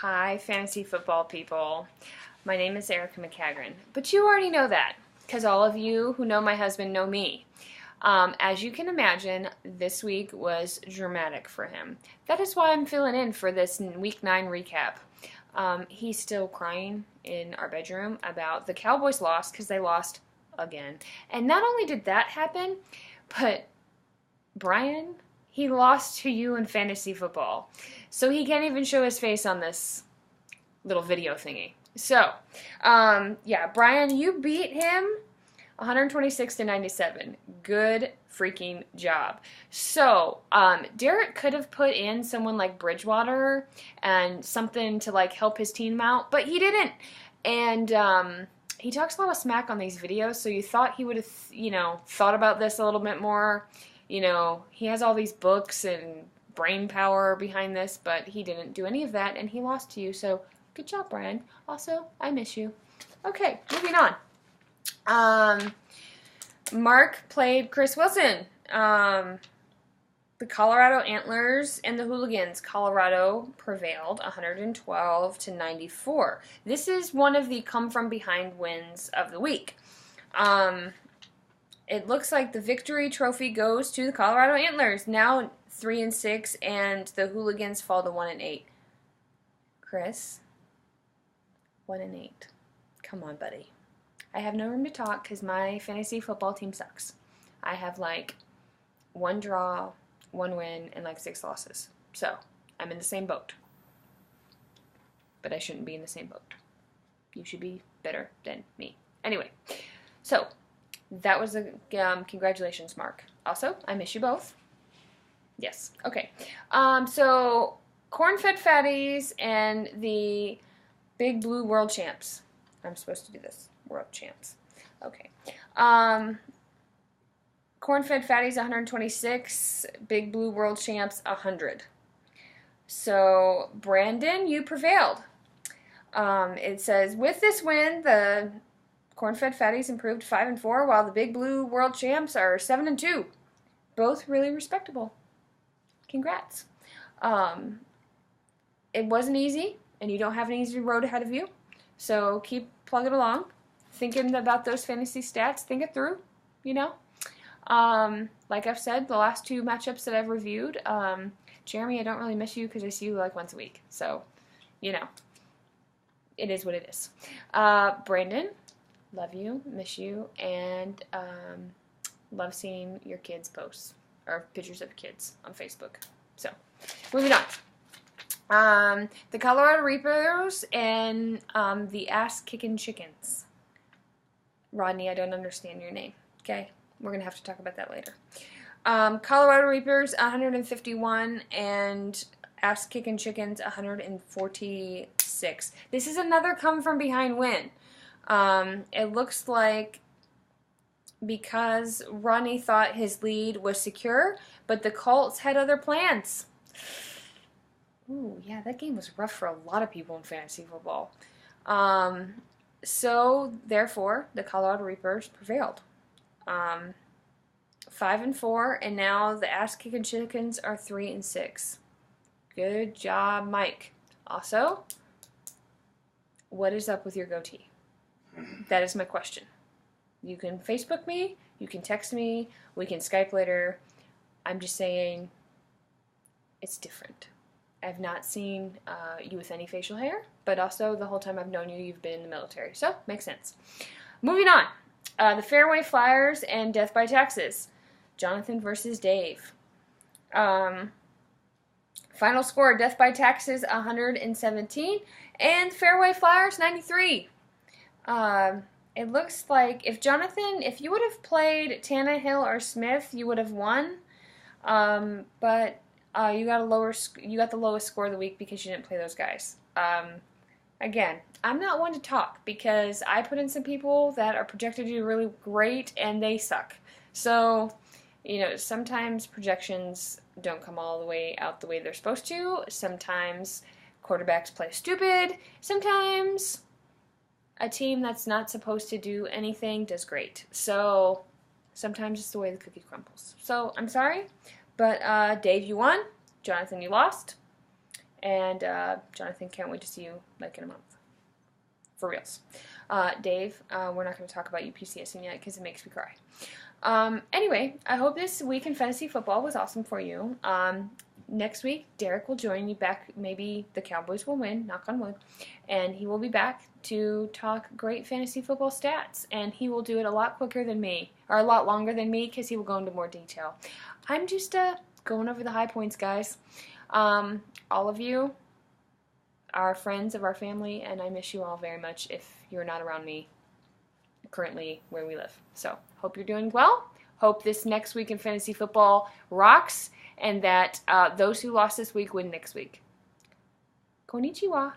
Hi, fantasy football people. My name is Erica McCagran, but you already know that because all of you who know my husband know me. As you can imagine, this week was dramatic for him. That is why I'm filling in for this Week 9 recap. He's still crying in our bedroom about the Cowboys loss because they lost again. And not only did that happen, but Brian, he lost to you in fantasy football. So he can't even show his face on this little video thingy. So, yeah, Brian, you beat him 126-97. Good freaking job. So, Derek could have put in someone like Bridgewater and something to like help his team out, but he didn't. And he talks a lot of smack on these videos, so you thought he would have, thought about this a little bit more. He has all these books and brain power behind this, but he didn't do any of that, and he lost to you, so good job, Brian. Also, I miss you. Okay, moving on. Mark played Chris Wilson. The Colorado Antlers and the Hooligans. Colorado prevailed 112-94. This is one of the come-from-behind wins of the week. It looks like the victory trophy goes to the Colorado Antlers, now 3-6, and the Hooligans fall to 1-8. Chris, 1-8. Come on, buddy. I have no room to talk because my fantasy football team sucks. I have like 1 draw, 1 win, and like 6 losses. So I'm in the same boat. But I shouldn't be in the same boat. You should be better than me. Anyway, so that was a congratulations, Mark. Also, I miss you both. Yes. Okay. So corn-fed fatties and the Big Blue World Champs. I'm supposed to do this. World Champs. Okay. Corn-fed fatties 126. Big Blue World Champs 100. So Brandon, you prevailed. It says with this win, the Corn-fed fatties improved 5-4, while the Big Blue World Champs are 7-2. Both really respectable. Congrats. It wasn't easy, and you don't have an easy road ahead of you. So keep plugging along, thinking about those fantasy stats. Think it through, Like I've said, the last 2 matchups that I've reviewed, Jeremy, I don't really miss you because I see you like once a week. So, it is what it is. Brandon, love you, miss you, and love seeing your kids' posts or pictures of your kids on Facebook. So, moving on. The Colorado Reapers and the Ass-Kicking Chickens. Rodney, I don't understand your name. Okay, we're going to have to talk about that later. Colorado Reapers 151 and Ass-Kicking Chickens 146. This is another come-from-behind win. It looks like because Rodney thought his lead was secure, but the Colts had other plans. Ooh, yeah, that game was rough for a lot of people in fantasy football. So, therefore, the Colorado Reapers prevailed. 5-4, and now the Ass-Kicking Chickens are 3-6. Good job, Mike. Also, what is up with your goatee? That is my question. You can Facebook me, you can text me, we can Skype later. I'm just saying, it's different. I've not seen you with any facial hair, but also the whole time I've known you, you've been in the military. So, makes sense. Moving on. The Fairway Flyers and Death by Taxes. Jonathan versus Dave. Final score, Death by Taxes 117, and Fairway Flyers 93. It looks like if you would have played Tannehill or Smith, you would have won. But you got the lowest score of the week because you didn't play those guys. Again, I'm not one to talk because I put in some people that are projected to do really great and they suck. So, sometimes projections don't come all the way out the way they're supposed to. Sometimes quarterbacks play stupid. Sometimes a team that's not supposed to do anything does great. So, sometimes it's the way the cookie crumbles. So, I'm sorry. But Dave, you won. Jonathan, you lost. And Jonathan, can't wait to see you like in a month. For reals. Dave, we're not going to talk about UPCSing yet because it makes me cry. Anyway, I hope this week in fantasy football was awesome for you. Next week, Derek will join you back. Maybe the Cowboys will win, knock on wood. And he will be back to talk great fantasy football stats. And he will do it a lot quicker than me, or a lot longer than me, because he will go into more detail. I'm just going over the high points, guys. All of you are friends of our family, and I miss you all very much if you're not around me currently where we live. So, hope you're doing well. Hope this next week in fantasy football rocks, and that those who lost this week win next week. Konnichiwa.